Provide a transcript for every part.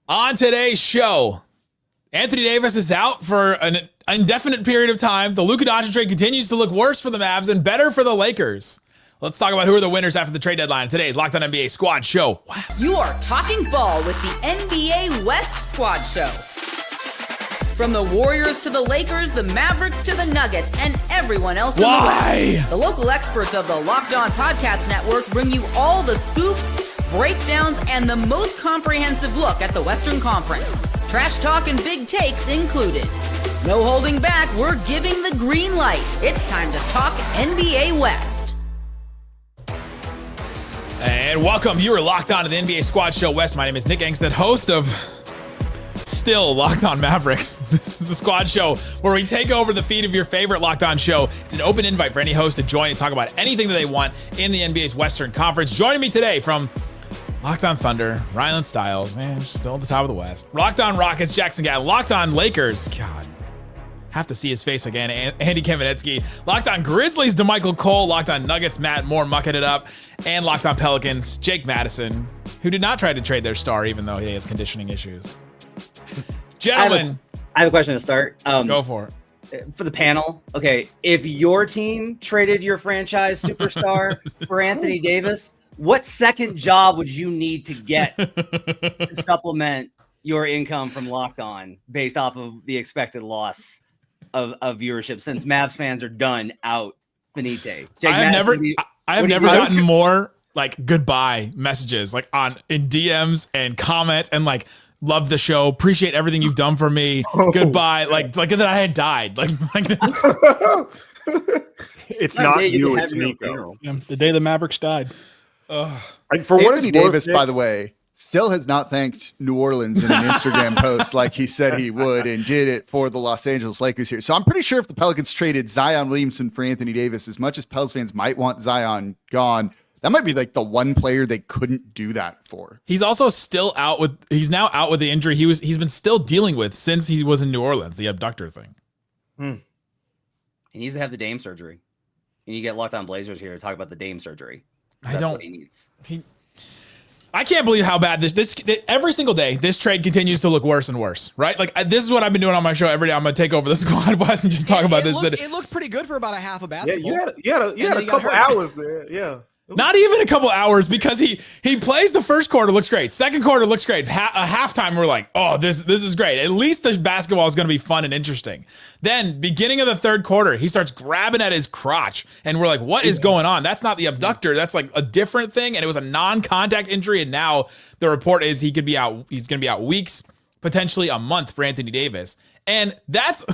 On today's show, Anthony Davis is out for an indefinite period of time. The Luka Doncic trade continues to look worse for the Mavs and better for the Lakers. Let's talk about who are the winners after the trade deadline. Today's Locked On NBA Squad Show West. You are talking ball with the NBA West Squad Show. From the Warriors to the Lakers, the Mavericks to the Nuggets, and everyone else in the West. The local experts of the Locked On Podcast Network bring you all the scoops, breakdowns, and the most comprehensive look at the Western Conference. Trash talk and big takes included. No holding back, we're giving the green light. It's time to talk NBA West. And welcome, you are locked on to the NBA Squad Show West. My name is Nick Angstadt, host of still Locked On Mavericks. This is the Squad Show where we take over the feed of your favorite Locked On show. It's an open invite for any host to join and talk about anything that they want in the NBA's Western Conference. Joining me today from Locked On Thunder, Rylan Stiles, man, still at the top of the West. Locked On Rockets, Jackson Gatlin. Locked On Lakers, God, have to see his face again, Andy Kamenetsky. Locked On Grizzlies, DeMichael Cole. Locked On Nuggets, Matt Moore mucking it up. And Locked On Pelicans, Jake Madison, who did not try to trade their star even though he has conditioning issues. Gentlemen. I have a question to start. Go for it. For the panel, okay, if your team traded your franchise superstar for Anthony Davis, what second job would you need to get to supplement your income from Locked On based off of the expected loss of viewership since Mavs fans are done out finite? I have never gotten more like goodbye messages like in DMs and comments and like love the show, appreciate everything you've done for me. Goodbye, like that I had died. Like it's not you, it's Nico. The day the Mavericks died. For Anthony Davis, by the way, still has not thanked New Orleans in an Instagram post like he said he would and did it for the Los Angeles Lakers here. So I'm pretty sure if the Pelicans traded Zion Williamson for Anthony Davis, as much as Pels fans might want Zion gone, that might be like the one player they couldn't do that for. He's also still out with. He's now out with the injury he's been still dealing with since he was in New Orleans, the abductor thing. He needs to have the Dame surgery. You need to get Locked On Blazers here to talk about the Dame surgery. That's what he needs. I can't believe how bad this every single day this trade continues to look worse and worse, right? Like this is what I've been doing on my show every day. I'm gonna take over the Squad West and just talk about this. It looked pretty good for about a half of basketball. Yeah, you had a couple hours there. Yeah. Not even a couple hours because he plays the first quarter, looks great. Second quarter looks great. Halftime, we're like, oh, this is great. At least the basketball is going to be fun and interesting. Then beginning of the third quarter, he starts grabbing at his crotch, and we're like, what is going on? That's not the abductor. That's like a different thing, and it was a non-contact injury. And now the report is he could be out. He's going to be out weeks, potentially a month for Anthony Davis, and that's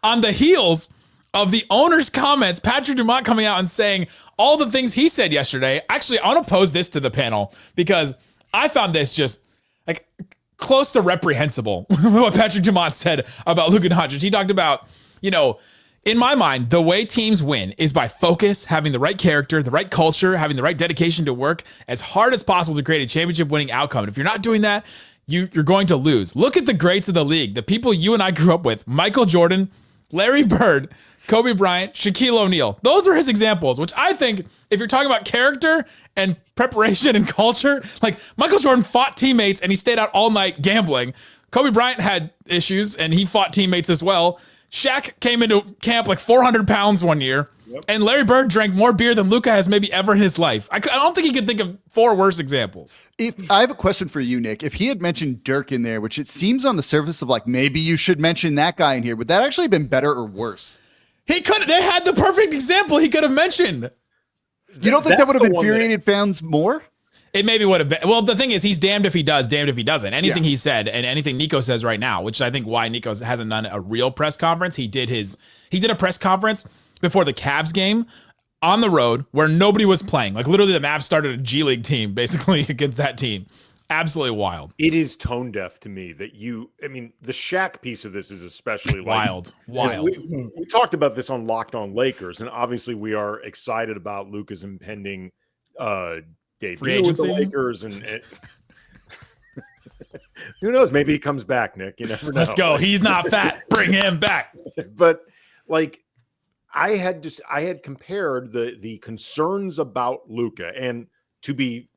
on the heels of the owner's comments, Patrick Dumont coming out and saying all the things he said yesterday. Actually, I want to pose this to the panel because I found this just like close to reprehensible what Patrick Dumont said about Luka Doncic. He talked about, in my mind, the way teams win is by focus, having the right character, the right culture, having the right dedication to work as hard as possible to create a championship winning outcome. And if you're not doing that, you're going to lose. Look at the greats of the league, the people you and I grew up with, Michael Jordan, Larry Bird, Kobe Bryant, Shaquille O'Neal. Those are his examples, which I think if you're talking about character and preparation and culture, like Michael Jordan fought teammates and he stayed out all night gambling. Kobe Bryant had issues and he fought teammates as well. Shaq came into camp like 400 pounds one year. Yep. And Larry Bird drank more beer than Luka has maybe ever in his life. I don't think he could think of four worse examples. I have a question for you, Nick. If he had mentioned Dirk in there, which it seems on the surface of like maybe you should mention that guy in here, would that actually have been better or worse? They had the perfect example he could have mentioned. You don't think that would have infuriated fans more? It maybe would have been. Well, the thing is, he's damned if he does, damned if he doesn't. Anything he said and anything Nico says right now, which I think why Nico hasn't done a real press conference. He did a press conference before the Cavs game on the road where nobody was playing. Like literally the Mavs started a G League team basically against that team. Absolutely wild. It is tone deaf to me that the Shaq piece of this is especially wild. We talked about this on Locked On Lakers, and obviously we are excited about Luka's impending debut with the Lakers, and who knows? Maybe he comes back, Nick. You never know. Let's go. He's not fat. Bring him back. But like, I had compared the concerns about Luka, and to be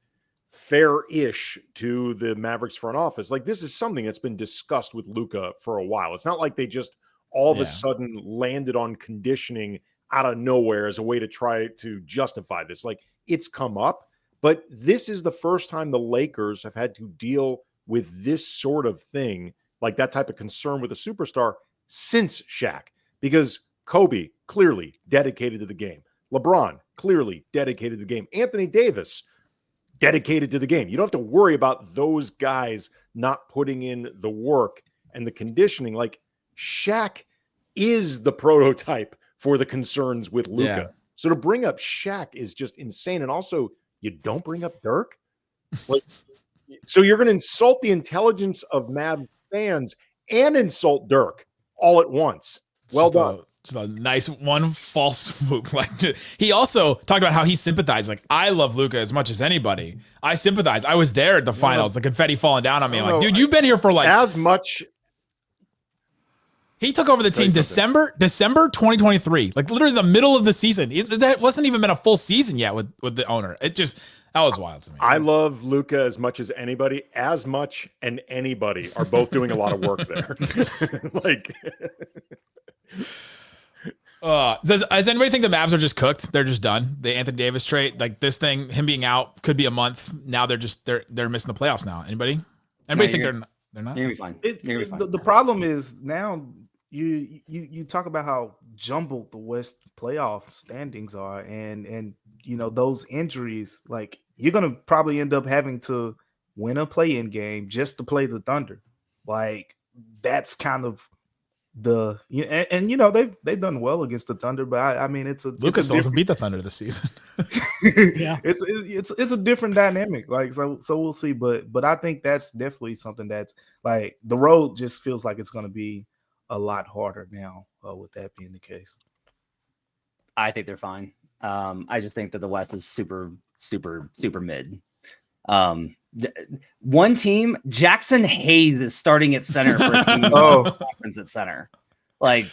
fair-ish to the Mavericks front office. Like, this is something that's been discussed with Luka for a while. It's not like they just all of a sudden landed on conditioning out of nowhere as a way to try to justify this. Like, it's come up, but this is the first time the Lakers have had to deal with this sort of thing, like that type of concern with a superstar, since Shaq, because Kobe clearly dedicated to the game. LeBron clearly dedicated to the game. Anthony Davis dedicated to the game. You don't have to worry about those guys not putting in the work and the conditioning. Like, Shaq is the prototype for the concerns with Luka. Yeah. So to bring up Shaq is just insane. And also, you don't bring up Dirk? Like, so you're going to insult the intelligence of Mavs fans and insult Dirk all at once. Well done. Just a nice one false swoop. Like, he also talked about how he sympathized. Like, I love Luka as much as anybody. I sympathize. I was there at the finals, the confetti falling down on me. I'm like, dude, you've been here for like as much. He took over the team December 2023, like literally the middle of the season. That wasn't even been a full season yet with the owner. That was wild to me. I love Luka as much as anybody. As much and anybody are both doing a lot of work there. Like, does anybody think the Mavs are just cooked? They're just done. The Anthony Davis trade, like this thing, him being out, could be a month. Now they're missing the playoffs now. Anybody think they're not? You're gonna be fine. The problem is now you talk about how jumbled the West playoff standings are, and you know those injuries. Like, you're gonna probably end up having to win a play-in game just to play the Thunder. Like, that's kind of and you know they've done well against the Thunder, but I mean Lucas doesn't beat the Thunder this season. Yeah, it's a different dynamic. Like, so we'll see, but I think that's definitely something that's like the road just feels like it's going to be a lot harder now. With that being the case, I think they're fine. I just think that the West is super, super, super mid. One team, Jackson Hayes is starting at center for a team conference at center. Like,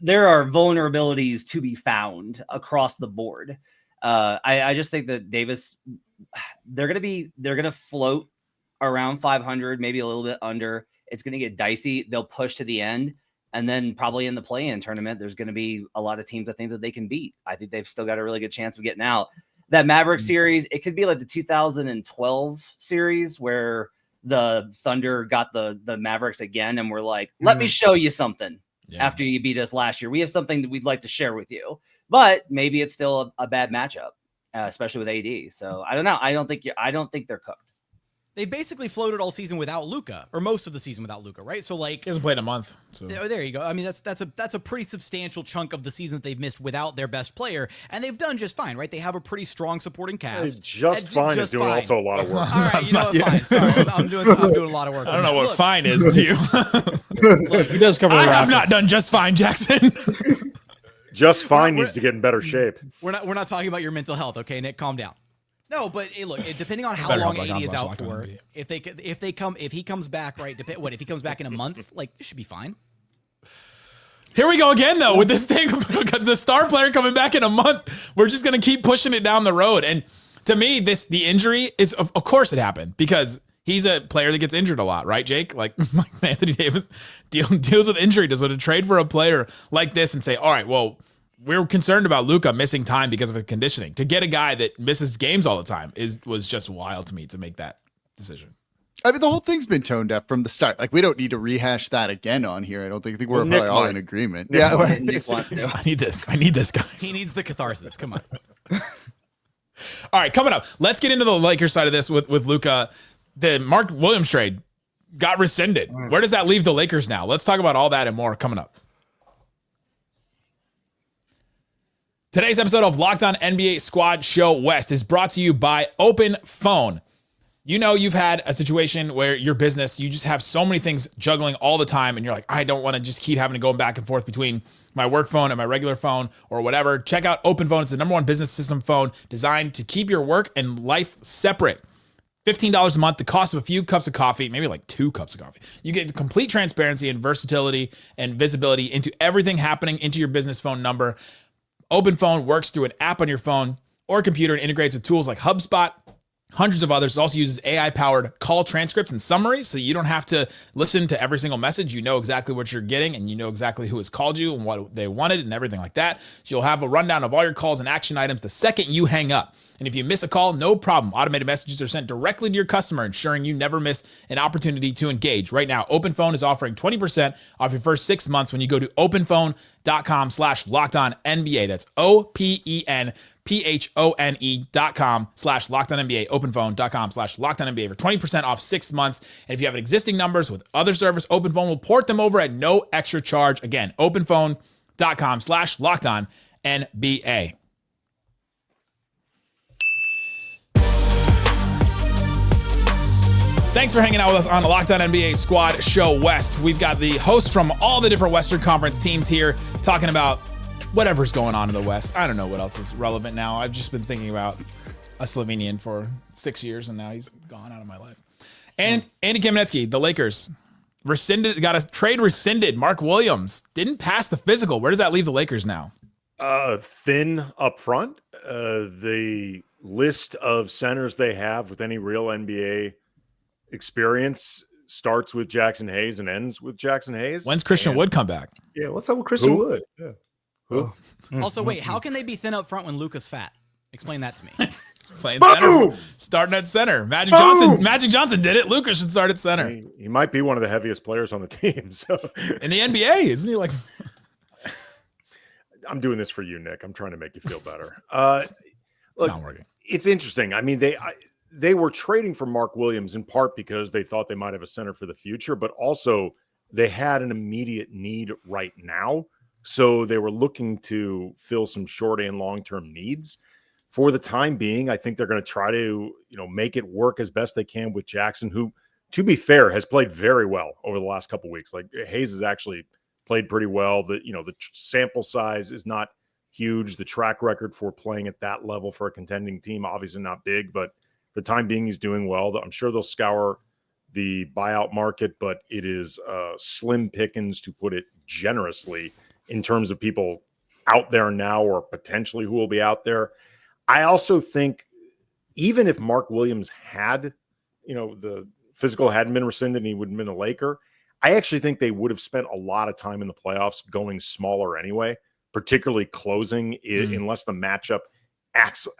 there are vulnerabilities to be found across the board. I just think that Davis, they're gonna float around 500, maybe a little bit under. It's gonna get dicey. They'll push to the end, and then probably in the play-in tournament, there's gonna be a lot of teams I think that they can beat. I think they've still got a really good chance of getting out. That Mavericks series, it could be like the 2012 series where the Thunder got the Mavericks again, and we're like, let me show you something after you beat us last year. We have something that we'd like to share with you. But maybe it's still a bad matchup, especially with AD. So I don't know. I don't think they're cooked. They basically floated all season without Luka, or most of the season without Luka, right? So like, he hasn't played in a month. So there you go. I mean, that's a pretty substantial chunk of the season that they've missed without their best player, and they've done just fine, right? They have a pretty strong supporting cast. Just fine is doing also a lot of work. All right, you know what? Fine. Sorry, I'm doing a lot of work. I don't know what fine is to you. Look, he does cover. I have not done just fine, Jackson. Just fine needs to get in better shape. We're not talking about your mental health, okay, Nick? Calm down. No, but look, depending on how long AD is out for, if he comes back, right? If he comes back in a month, like, this should be fine. Here we go again, though, with this thing, the star player coming back in a month. We're just gonna keep pushing it down the road. And to me, the injury is, of course, it happened because he's a player that gets injured a lot, right, Jake? Like Anthony Davis deals with injury. Does to trade for a player like this and say, all right, well, we're concerned about Luka missing time because of his conditioning. To get a guy that misses games all the time was just wild to me to make that decision. I mean, the whole thing's been tone deaf from the start. Like, we don't need to rehash that again on here. I think we're probably all in agreement. Nick wants to. I need this guy. He needs the catharsis. Come on. All right, coming up, let's get into the Lakers side of this with Luka. The Mark Williams trade got rescinded. Where does that leave the Lakers now? Let's talk about all that and more coming up. Today's episode of Locked On NBA Squad Show West is brought to you by Open Phone. You know, you've had a situation where your business, you just have so many things juggling all the time, and you're like, I don't want to just keep having to go back and forth between my work phone and my regular phone or whatever. Check out Open Phone. It's the #1 business system phone designed to keep your work and life separate. $15 a month, the cost of a few cups of coffee, maybe like 2 cups of coffee. You get complete transparency and versatility and visibility into everything happening into your business phone number. Open Phone works through an app on your phone or computer and integrates with tools like HubSpot, hundreds of others. It also uses AI-powered call transcripts and summaries, so you don't have to listen to every single message. You know exactly what you're getting, and you know exactly who has called you and what they wanted and everything like that. So you'll have a rundown of all your calls and action items the second you hang up. And if you miss a call, no problem. Automated messages are sent directly to your customer, ensuring you never miss an opportunity to engage. Right now, OpenPhone is offering 20% off your first 6 months when you go to openphone.com/LockedOnNBA. That's OPENPHONE.com/LockedOnNBA. OpenPhone.com/LockedOnNBA for 20% off 6 months. And if you have existing numbers with other service, OpenPhone will port them over at no extra charge. Again, OpenPhone.com/LockedOnNBA. Thanks for hanging out with us on the Locked On NBA Squad Show West. We've got the hosts from all the different Western Conference teams here talking about whatever's going on in the West. I don't know what else is relevant now. I've just been thinking about a Slovenian for 6 years, and now he's gone out of my life. And Andy Kamenetsky, the Lakers, got a trade rescinded. Mark Williams didn't pass the physical. Where does that leave the Lakers now? Thin up front. The list of centers they have with any real NBA experience starts with Jackson Hayes and ends with Jackson Hayes. When's Christian Wood come back? Yeah, what's up with Christian Wood? Yeah. Who? Also, wait, how can they be thin up front when Luka's fat? Explain that to me. Playing center, starting at center. Magic Johnson did it. Luka should start at center. He might be one of the heaviest players on the team. So in the NBA, isn't he? Like, I'm doing this for you, Nick. I'm trying to make you feel better. It's not working. It's interesting. I mean, they were trading for Mark Williams in part because they thought they might have a center for the future, but also they had an immediate need right now. So they were looking to fill some short and long-term needs. For the time being, I think they're going to try to, make it work as best they can with Jackson, who, to be fair, has played very well over the last couple of weeks. Like Hayes has actually played pretty well. The sample size is not huge. The track record for playing at that level for a contending team, obviously not big, but for the time being, he's doing well. I'm sure they'll scour the buyout market, but it is slim pickings, to put it generously, in terms of people out there now or potentially who will be out there. I also think even if Mark Williams had, the physical hadn't been rescinded and he would have been a Laker, I actually think they would have spent a lot of time in the playoffs going smaller anyway, particularly closing unless the matchup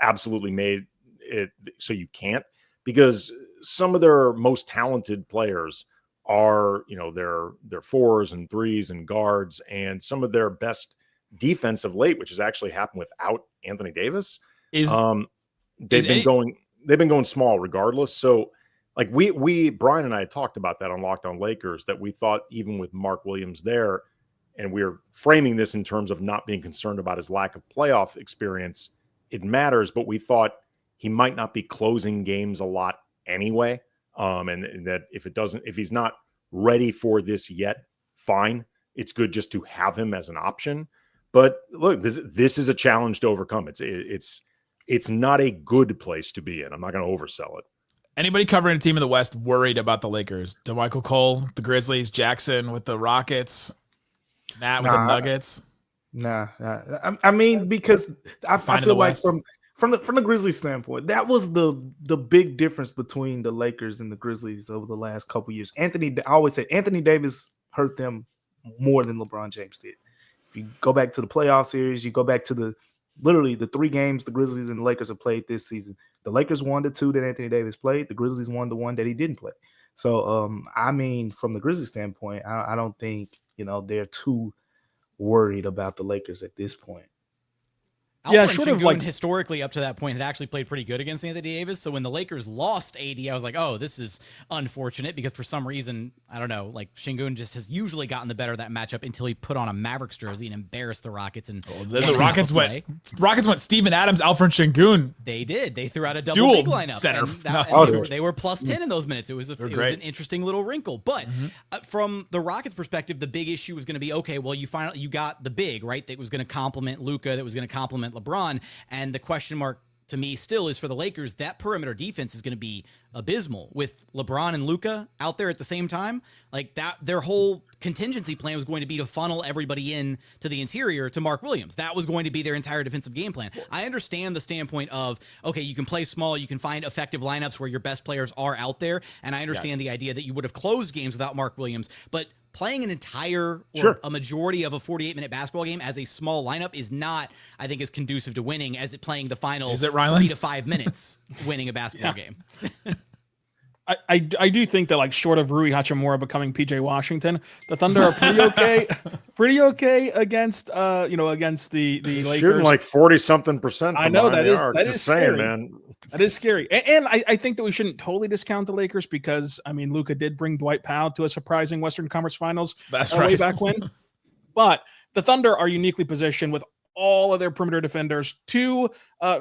absolutely made it so you can't, because some of their most talented players are, their fours and threes and guards, and some of their best defense of late, which has actually happened without Anthony Davis. They've been going small regardless. So like Brian and I had talked about that on Locked On Lakers, that we thought even with Mark Williams there, and we're framing this in terms of not being concerned about his lack of playoff experience, it matters, but we thought he might not be closing games a lot anyway. And that if he's not ready for this yet, fine. It's good just to have him as an option. But look, this is a challenge to overcome. It's not a good place to be in. I'm not going to oversell it. Anybody covering a team in the West worried about the Lakers? DeMichael Cole, the Grizzlies, Jackson with the Rockets, Matt with the Nuggets. Nah. I mean, because I feel like from the Grizzlies standpoint, that was the big difference between the Lakers and the Grizzlies over the last couple years. I always say Anthony Davis hurt them more than LeBron James did. If you go back to the playoff series, you go back to literally the 3 games the Grizzlies and the Lakers have played this season. The Lakers won the 2 that Anthony Davis played. The Grizzlies won the 1 that he didn't play. So, I mean, from the Grizzlies standpoint, I don't think, they're too worried about the Lakers at this point. Alperen historically up to that point had actually played pretty good against Anthony Davis. So when the Lakers lost AD, I was like, oh, this is unfortunate, because for some reason, I don't know, like Şengün just has usually gotten the better of that matchup until he put on a Mavericks jersey and embarrassed the Rockets. And then the Rockets went Steven Adams, Alperen Şengün. They did. They threw out a double big lineup. Center. They were plus 10 in those minutes. It was an interesting little wrinkle. But from the Rockets' perspective, the big issue was going to be, okay, well, you got the big, right, that was going to complement Luka, that was going to complement LeBron, and the question mark to me still is for the Lakers, that perimeter defense is going to be abysmal with LeBron and Luka out there at the same time. Like that, their whole contingency plan was going to be to funnel everybody in to the interior to Mark Williams. That was going to be their entire defensive game plan. I understand the standpoint of, okay, you can play small, you can find effective lineups where your best players are out there. And I understand the idea that you would have closed games without Mark Williams, but playing an entire or a majority of a 48-minute basketball game as a small lineup is not, I think, as conducive to winning as it playing the final 3 to 5 minutes winning a basketball game. I do think that, like, short of Rui Hachimura becoming PJ Washington, the Thunder are pretty okay against against the Lakers. Shooting like 40-something%. I know that is scary, scary, man. That is scary. And I think that we shouldn't totally discount the Lakers because, I mean, Luka did bring Dwight Powell to a surprising Western Conference Finals way back when. But the Thunder are uniquely positioned with all of their perimeter defenders to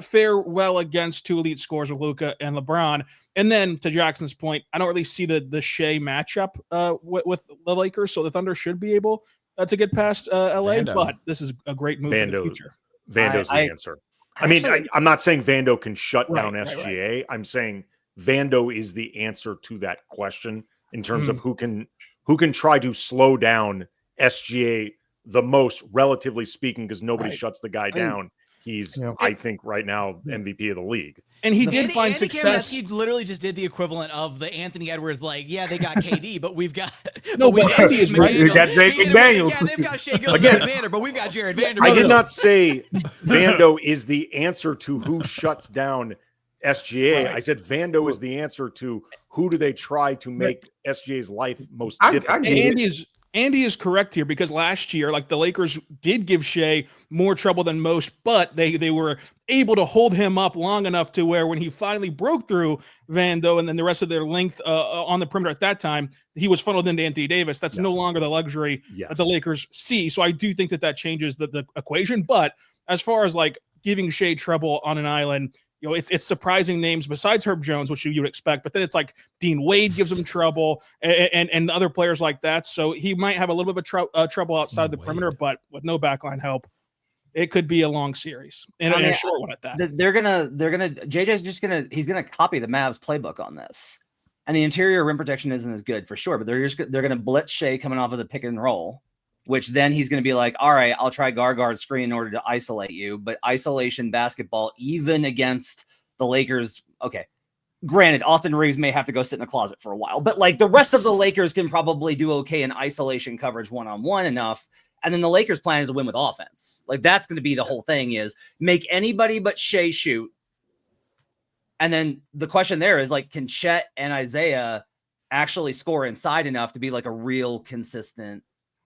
fare well against two elite scorers with Luka and LeBron. And then to Jackson's point, I don't really see the Shea matchup with the Lakers. So the Thunder should be able to get past LA, but this is a great move for the future. Vando's the answer. I mean, I'm not saying Vando can shut down SGA. Right. I'm saying Vando is the answer to that question in terms of who can try to slow down SGA the most, relatively speaking, because nobody shuts the guy down. He's, I think, right now MVP of the league. And he did find success. He literally just did the equivalent of the Anthony Edwards, like, yeah, they got KD, but we've got Andy is right. We got Jake McDaniels. Yeah, they've got Shea Gilgeous-Alexander, but we've got Jared Vanderbilt. I did not say Vando is the answer to who shuts down SGA. I said Vando is the answer to who do they try to make SGA's life most difficult. Andy is correct here because last year, like, the Lakers did give Shea more trouble than most, but they were able to hold him up long enough to where when he finally broke through Vando and then the rest of their length on the perimeter at that time, he was funneled into Anthony Davis. That's no longer the luxury that the Lakers see. So I do think that changes the equation. But as far as, like, giving Shea trouble on an island, you know, it's surprising names besides Herb Jones, which you would expect, but then it's like Dean Wade gives him trouble and other players like that. So he might have a little bit of trouble outside the perimeter, but with no backline help, it could be a long series and a short one at that. He's gonna copy the Mavs playbook on this, and the interior rim protection isn't as good for sure, but they're gonna blitz Shea coming off of the pick and roll, which then he's going to be like, all right, I'll try guard screen in order to isolate you. But isolation basketball, even against the Lakers, okay, granted, Austin Reeves may have to go sit in the closet for a while, but, like, the rest of the Lakers can probably do okay in isolation coverage one-on-one enough. And then the Lakers' plan is to win with offense. Like, that's going to be the whole thing, is make anybody but Shea shoot. And then the question there is, like, can Chet and Isaiah actually score inside enough to be, like, a real consistent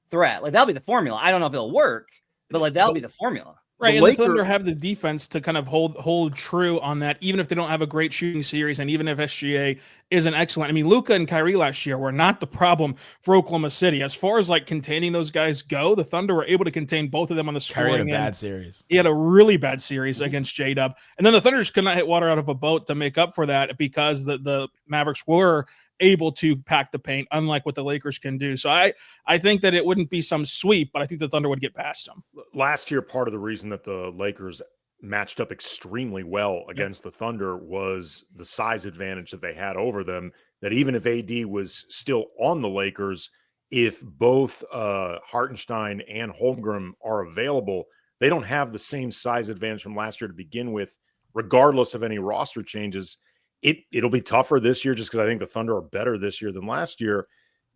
threat? Like, that'll be the formula. I don't know if it'll work, but, like, that'll be the formula. Right, and the Thunder have the defense to kind of hold true on that, even if they don't have a great shooting series, and even if SGA isn't excellent. I mean, Luka and Kyrie last year were not the problem for Oklahoma City. As far as, like, containing those guys go, the Thunder were able to contain both of them on the scoring. Kyrie had a bad series. He had a really bad series against J-Dub. And then the Thunder just could not hit water out of a boat to make up for that because the Mavericks were able to pack the paint, unlike what the Lakers can do. So I think that it wouldn't be some sweep, but I think the Thunder would get past them. Last year, part of the reason that the Lakers matched up extremely well against the Thunder was the size advantage that they had over them, that even if AD was still on the Lakers, if both Hartenstein and Holmgren are available, they don't have the same size advantage from last year to begin with, regardless of any roster changes. It'll be tougher this year just because I think the Thunder are better this year than last year.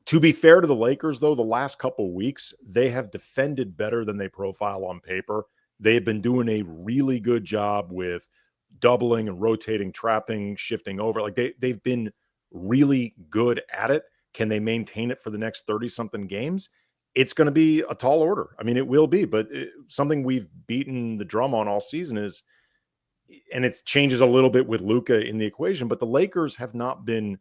To be fair to the Lakers, though, the last couple of weeks, they have defended better than they profile on paper. They've been doing a really good job with doubling and rotating, trapping, shifting over. Like, they've been really good at it. Can they maintain it for the next 30-something games? It's going to be a tall order. I mean, it will be, but something we've beaten the drum on all season is, and it changes a little bit with Luka in the equation, but the Lakers have not been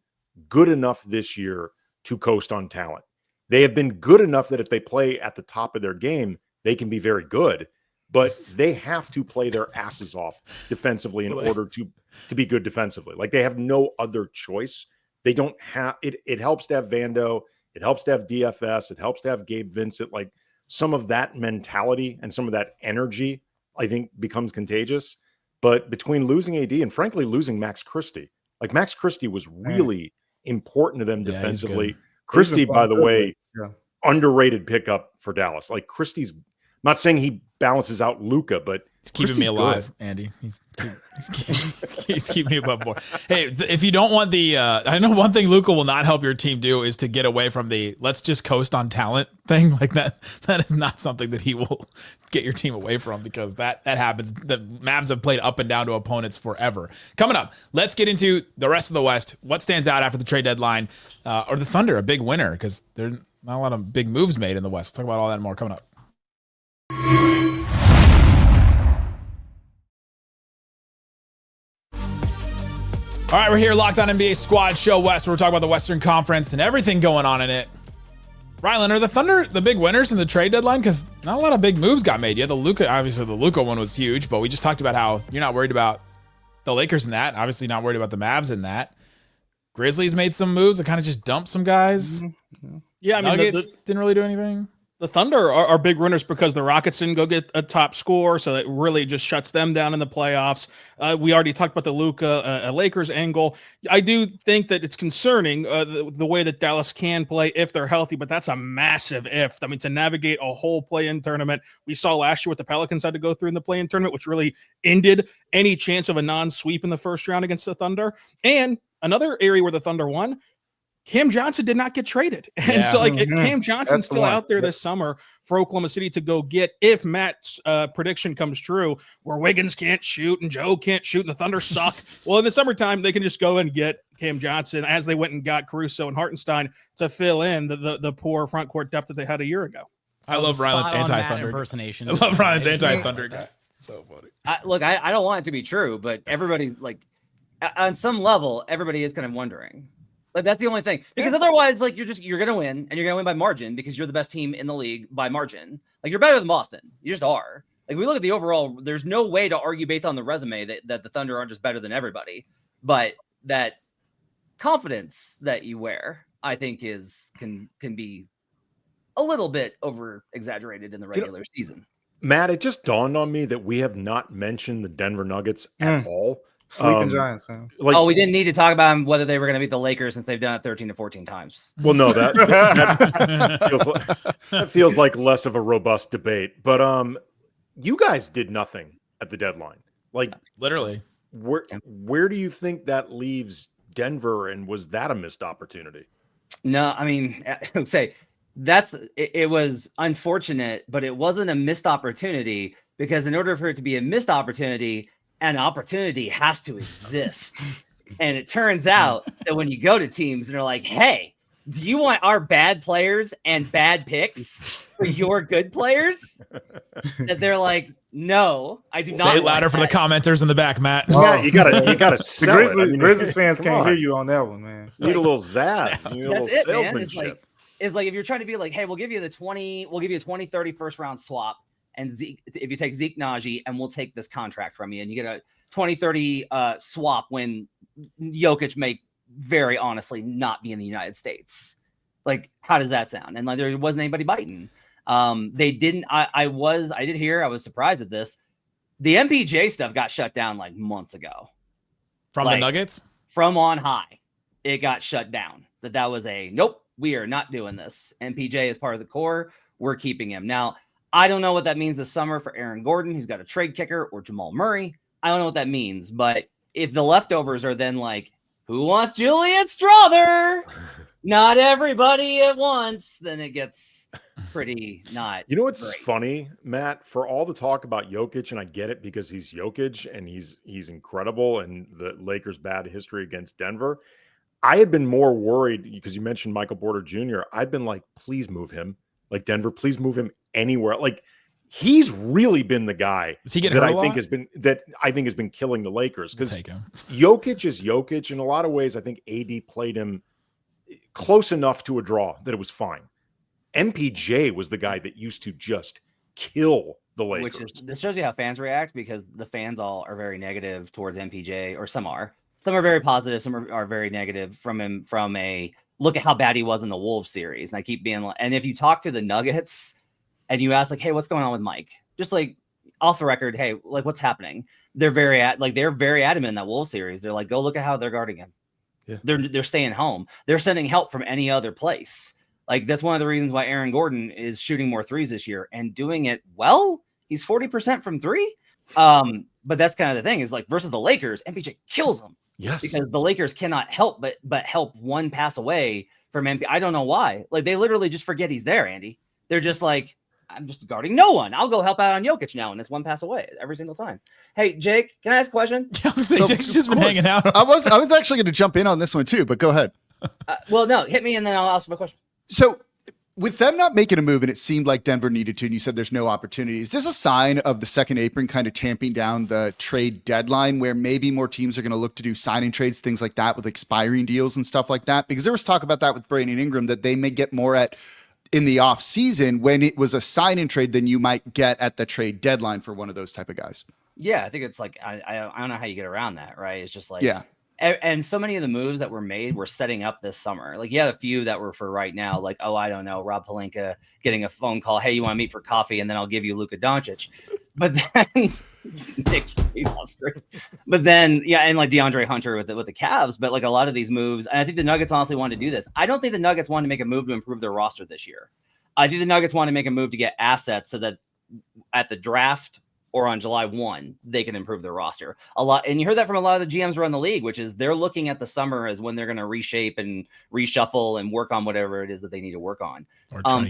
good enough this year to coast on talent. They have been good enough that if they play at the top of their game, they can be very good, but they have to play their asses off defensively in order to be good defensively. Like, they have no other choice. They don't have it. It helps to have Vando. It helps to have DFS. It helps to have Gabe Vincent. Like, some of that mentality and some of that energy, I think, becomes contagious. But between losing AD and frankly losing Max Christie, like Max Christie was really important to them defensively. Christie, by the way, underrated pickup for Dallas. Like Christie's, I'm not saying he balances out Luka, but he's keeping me alive, good. Andy. He's keeping me above board. Hey, if you don't want the, I know one thing Luka will not help your team do is to get away from the let's just coast on talent thing like that. That is not something that he will get your team away from, because that happens. The Mavs have played up and down to opponents forever. Coming up, let's get into the rest of the West. What stands out after the trade deadline? Or the Thunder, a big winner, because there's not a lot of big moves made in the West. Let's talk about all that and more coming up. All right, we're here, Locked On NBA Squad Show West, where we're talking about the Western Conference and everything going on in it. Rylan, are the Thunder the big winners in the trade deadline? Because not a lot of big moves got made. Yeah, the Luka one was huge, but we just talked about how you're not worried about the Lakers in that. Obviously not worried about the Mavs in that. Grizzlies made some moves that kind of just dumped some guys. Yeah, I mean, Nuggets didn't really do anything. The Thunder are big winners because the Rockets didn't go get a top scorer, so it really just shuts them down in the playoffs. We already talked about the Luka Lakers angle. I do think that it's concerning the way that Dallas can play if they're healthy, but that's a massive if. I mean, to navigate a whole play-in tournament, we saw last year what the Pelicans had to go through in the play-in tournament, which really ended any chance of a non-sweep in the first round against the Thunder. And another area where the Thunder won, Cam Johnson did not get traded. And so Cam Johnson's still out there this summer for Oklahoma City to go get, if Matt's prediction comes true, where Wiggins can't shoot and Joe can't shoot and the Thunder suck. Well, in the summertime, they can just go and get Cam Johnson, as they went and got Caruso and Hartenstein to fill in the poor front court depth that they had a year ago. I love Rylan's anti-Thunder impersonation. I love Rylan's anti-Thunder guy. So funny. I don't want it to be true, but everybody, like, on some level, everybody is kind of wondering. Like, that's the only thing, because otherwise, like, you're gonna win, and you're gonna win by margin because you're the best team in the league by margin. Like, you're better than Boston. You just are. Like, we look at the overall. There's no way to argue based on the resume that the Thunder aren't just better than everybody. But that confidence that you wear, I think, can be a little bit over exaggerated in the regular season. Matt, it just dawned on me that we have not mentioned the Denver Nuggets at all. Sleeping Giants. Man. Like, we didn't need to talk about whether they were going to beat the Lakers since they've done it 13 to 14 times. Well, no, that feels like less of a robust debate. But you guys did nothing at the deadline. Like, literally. Where do you think that leaves Denver, and was that a missed opportunity? No, I mean, I would say it was unfortunate, but it wasn't a missed opportunity, because in order for it to be a missed opportunity, an opportunity has to exist. And it turns out that when you go to teams and they're like, hey, do you want our bad players and bad picks for your good players? That they're like, no, I do not. Say it louder for the commenters in the back, Matt. You gotta sell it. I mean, Grizzlies fans can't hear you on that one, man. You need a little zazz. You need a little salesmanship. It's like if you're trying to be like, hey, we'll give you a 20-30 first round swap. And if you take Zeke Naji, and we'll take this contract from you, and you get a 20-30 swap when Jokic may very honestly not be in the United States. Like, how does that sound? And like, there wasn't anybody biting. They didn't. I was surprised at this. The MPJ stuff got shut down like months ago. From the Nuggets? From on high, it got shut down. That was nope, we are not doing this. MPJ is part of the core. We're keeping him. Now, I don't know what that means this summer for Aaron Gordon, who's got a trade kicker, or Jamal Murray. I don't know what that means. But if the leftovers are then like, who wants Julian Strother? Not everybody at once, then it gets pretty not. You know what's great. Funny, Matt? For all the talk about Jokic, and I get it because he's Jokic and he's incredible, and the Lakers' bad history against Denver, I had been more worried because you mentioned Michael Porter Jr. I'd been like, please move him. Like, Denver, please move him anywhere. Like, he's really been the guy that I think has been killing the Lakers, because Jokic is Jokic. In a lot of ways, I think AD played him close enough to a draw that it was fine. MPJ was the guy that used to just kill the Lakers. This shows you how fans react, because the fans all are very negative towards MPJ, or some are. Some are very positive, some are very negative from him, from a look at how bad he was in the Wolves series. And I keep being like, and if you talk to the Nuggets and you ask like, hey, what's going on with Mike? Just like off the record, hey, like, what's happening? they're very adamant in that Wolves series. They're like, go look at how they're guarding him. Yeah. They're staying home. They're sending help from any other place. Like, that's one of the reasons why Aaron Gordon is shooting more threes this year and doing it well. He's 40% from three. But that's kind of the thing, is like, versus the Lakers, MPJ kills them. Yes. Because the Lakers cannot help but help one pass away from MP. I don't know why. Like, they literally just forget he's there, Andy. They're just like, I'm just guarding no one. I'll go help out on Jokic now, and it's one pass away every single time. Hey, Jake, can I ask a question? I was gonna say, Jake's just been hanging out. I was actually going to jump in on this one too, but go ahead. Well, no, hit me, and then I'll ask my question. So, with them not making a move, and it seemed like Denver needed to, and you said there's no opportunity, is this a sign of the second apron kind of tamping down the trade deadline, where maybe more teams are going to look to do signing trades, things like that, with expiring deals and stuff like that? Because there was talk about that with Brandon Ingram, that they may get more in the off season when it was a sign and trade than you might get at the trade deadline for one of those type of guys. Yeah, I think it's like, I don't know how you get around that, right? It's just like, yeah. And so many of the moves that were made were setting up this summer. Like, you had a few that were for right now, like, oh, I don't know, Rob Pelinka getting a phone call, hey, you want to meet for coffee, and then I'll give you Luka Doncic. But then Nick, he's off screen. But then, yeah, and like DeAndre Hunter with the Cavs. But like, a lot of these moves, and I think the Nuggets honestly wanted to do this. I don't think the Nuggets wanted to make a move to improve their roster this year. I think the Nuggets want to make a move to get assets so that at the draft or on July 1, they can improve their roster a lot. And you heard that from a lot of the GMs around the league, which is they're looking at the summer as when they're going to reshape and reshuffle and work on whatever it is that they need to work on.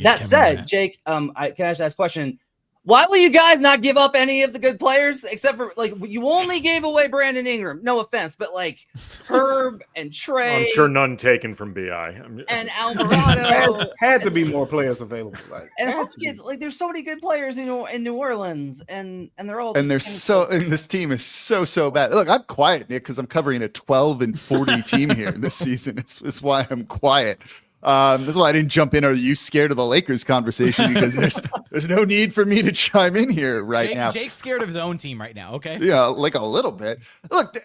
That said, Jake, can I just ask a question? Why will you guys not give up any of the good players, except for, like, you only gave away Brandon Ingram? No offense, but like Herb and Trey. I'm sure none taken from BI. And Alvarado. had to be more players available. Like, and Hopkins, like, there's so many good players in New Orleans, and they're all. And and this team is so bad. Look, I'm quiet, Nick, because I'm covering a 12-40 team here this season. It's why I'm quiet. That's why I didn't jump in. Are you scared of the Lakers conversation? Because there's no need for me to chime in here now. Jake's scared of his own team right now. Okay. Yeah, like a little bit. Look,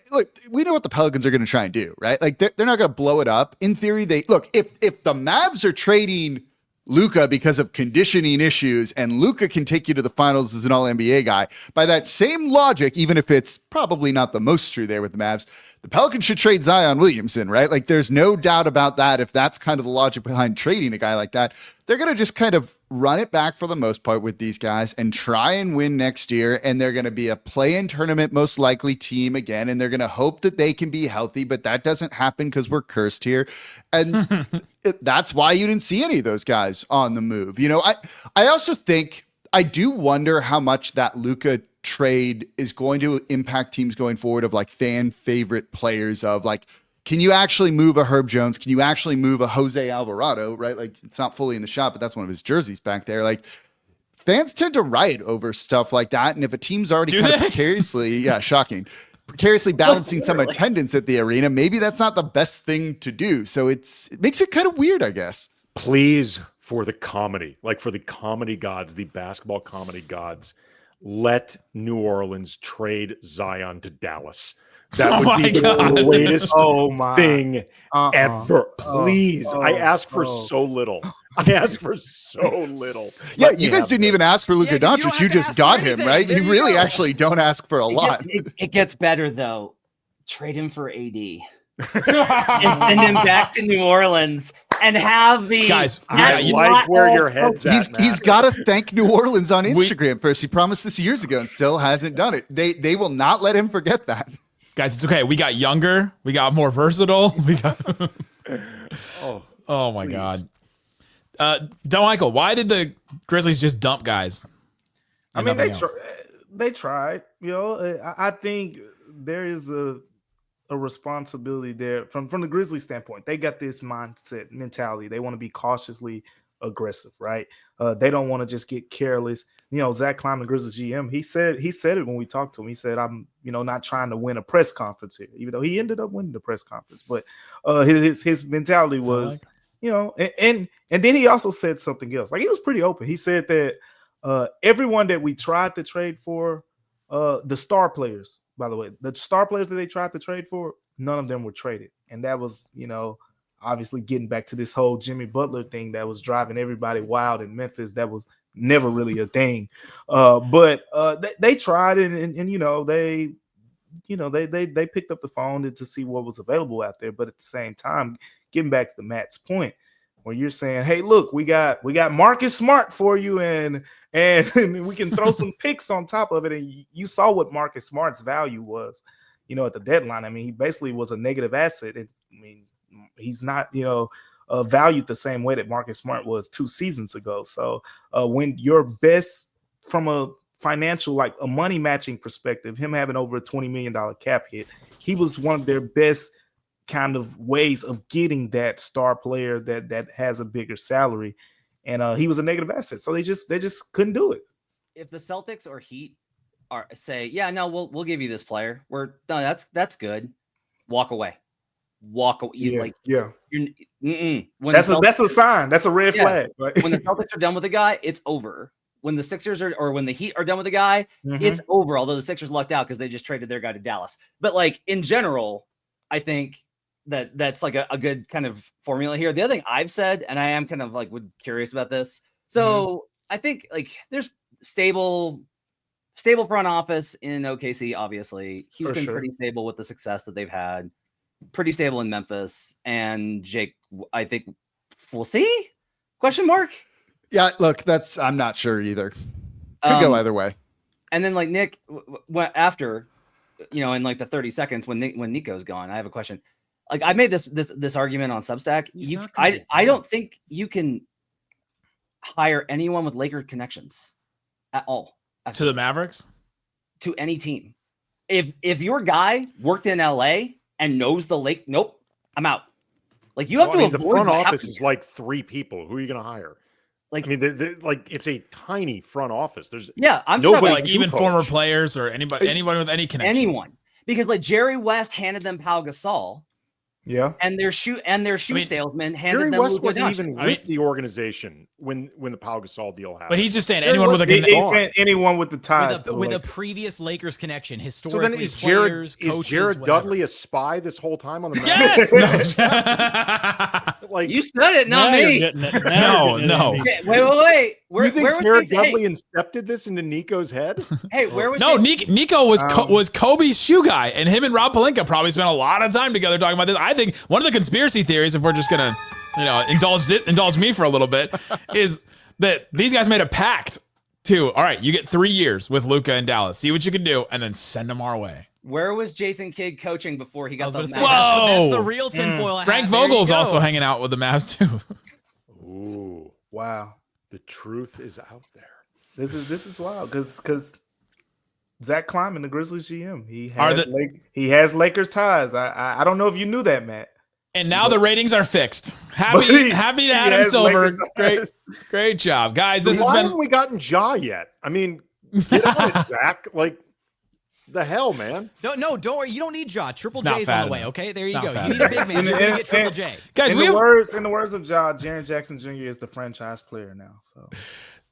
we know what the Pelicans are going to try and do, right? Like, they're not going to blow it up. In theory, if the Mavs are trading Luka because of conditioning issues, and Luka can take you to the finals as an all-NBA guy, by that same logic, even if it's probably not the most true there with the Mavs, the Pelicans should trade Zion Williamson, right? Like, there's no doubt about that. If that's kind of the logic behind trading a guy like that, they're going to just kind of run it back for the most part with these guys and try and win next year. And they're going to be a play-in tournament, most likely, team again. And they're going to hope that they can be healthy, but that doesn't happen because we're cursed here. And that's why you didn't see any of those guys on the move. You know, I also think, I do wonder how much that Luka trade is going to impact teams going forward, of like fan favorite players, of like, can you actually move a Herb Jones? Can you actually move a Jose Alvarado, right? Like, it's not fully in the shop, but that's one of his jerseys back there. Like, fans tend to riot over stuff like that. And if a team's already precariously, precariously balancing some attendance at the arena, maybe that's not the best thing to do. So it makes it kind of weird, I guess. Please, for the comedy, like for the comedy gods, the basketball comedy gods, let New Orleans trade Zion to Dallas. That would be the greatest thing ever. Please. I ask for so little. Yeah, you guys didn't even ask for Luka Doncic. You just got him, right? You really actually don't ask for a lot. It gets better, though. Trade him for AD. And send him back to New Orleans and have the guys. I like where your head's at. He's got to thank New Orleans on Instagram first. He promised this years ago and still hasn't done it. They will not let him forget that. Guys, it's okay. We got younger. We got more versatile. We got. Oh my God. Del Michael, why did the Grizzlies just dump guys? I mean, they tried. You know, I think there is a responsibility there from the Grizzlies standpoint. They got this mentality. They want to be cautiously aggressive, right? They don't want to just get careless. You know, Zach Kline, the Grizzlies GM, he said it when we talked to him. He said, I'm, not trying to win a press conference here, even though he ended up winning the press conference. But his mentality was, and then he also said something else. Like, he was pretty open. He said that everyone that we tried to trade for, the star players, by the way, the star players that they tried to trade for, none of them were traded. And that was, obviously getting back to this whole Jimmy Butler thing that was driving everybody wild in Memphis. That was never really a thing. But they tried and they picked up the phone to see what was available out there. But at the same time, getting back to Matt's point, where you're saying, hey, look, we got Marcus Smart for you, and we can throw some picks on top of it. And you saw what Marcus Smart's value was, at the deadline. I mean, he basically was a negative asset. He's not, valued the same way that Marcus Smart was 2 seasons ago. So when your best, from a financial, like a money matching perspective, him having over a $20 million cap hit, he was one of their best kind of ways of getting that star player that has a bigger salary, and he was a negative asset, so they just couldn't do it. If the Celtics or Heat are say, yeah, no, we'll give you this player, we're no, that's good, walk away. When that's a sign, that's a red flag. When the Celtics are done with a guy, it's over. When the Sixers or when the Heat are done with a guy, it's over. Although the Sixers lucked out because they just traded their guy to Dallas, but like in general, I think that's like a good kind of formula here. The other thing I've said, and I am kind of like curious about this. So I think like there's stable front office in OKC, obviously. Houston pretty stable with the success that they've had. Pretty stable in Memphis. And Jake, I think we'll see? Question mark? Yeah, look, I'm not sure either. Could go either way. And then like Nick, after, in like the 30 seconds when Nico's gone, I have a question. Like I made this argument on Substack. I don't think you can hire anyone with Laker connections at all. To the Mavericks? To any team. If your guy worked in LA and knows the Lake, nope, I'm out. Like you have to avoid the front office is like 3 people. Who are you going to hire? Like, I mean, like it's a tiny front office. There's I'm nobody, like even former players or anyone with any connections. Anyone, because like Jerry West handed them Pau Gasol. Yeah, and their shoe salesman handed Jerry them West Luka wasn't Doncic. even with the organization when the Pau Gasol deal happened. But he's just saying anyone with anyone with the ties with a previous Lakers connection. Historically, so then is Jared Dudley a spy this whole time on the Yes, like you said it, not me. No. Okay, wait. You think Jared Dudley incepted this into Nico's head? Hey, where was Nico was Kobe's shoe guy, and him and Rob Pelinka probably spent a lot of time together talking about this. I think one of the conspiracy theories, if we're just gonna, indulge me for a little bit, is that these guys made a pact to, all right, you get 3 years with Luka in Dallas, see what you can do, and then send them our way. Where was Jason Kidd coaching before he got those? That's the real tinfoil. Frank Vogel's also hanging out with the Mavs too. Ooh, wow. The truth is out there. This is wild because Zach Kleiman, the Grizzlies GM, he has Lakers ties. I don't know if you knew that, Matt. And now the ratings are fixed. Happy to Adam Silver. Great job, guys. This Why has been. haven't we gotten Ja yet? I mean, get on it, Zach. Like the hell, man. Don't worry. You don't need Ja. Triple J's on the way. Okay, there you go. You need enough. a big man. You're gonna get Triple J. Guys, in the words of Ja, Jaren Jackson Jr. is the franchise player now. So.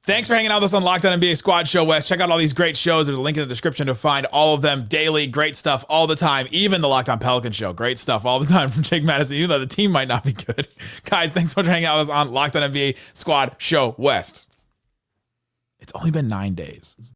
Thanks for hanging out with us on Locked On NBA Squad Show West. Check out all these great shows. There's a link in the description to find all of them daily. Great stuff all the time. Even the Locked On Pelican Show. Great stuff all the time from Jake Madison, even though the team might not be good. Guys, thanks so much for hanging out with us on Locked On NBA Squad Show West. It's only been 9 days.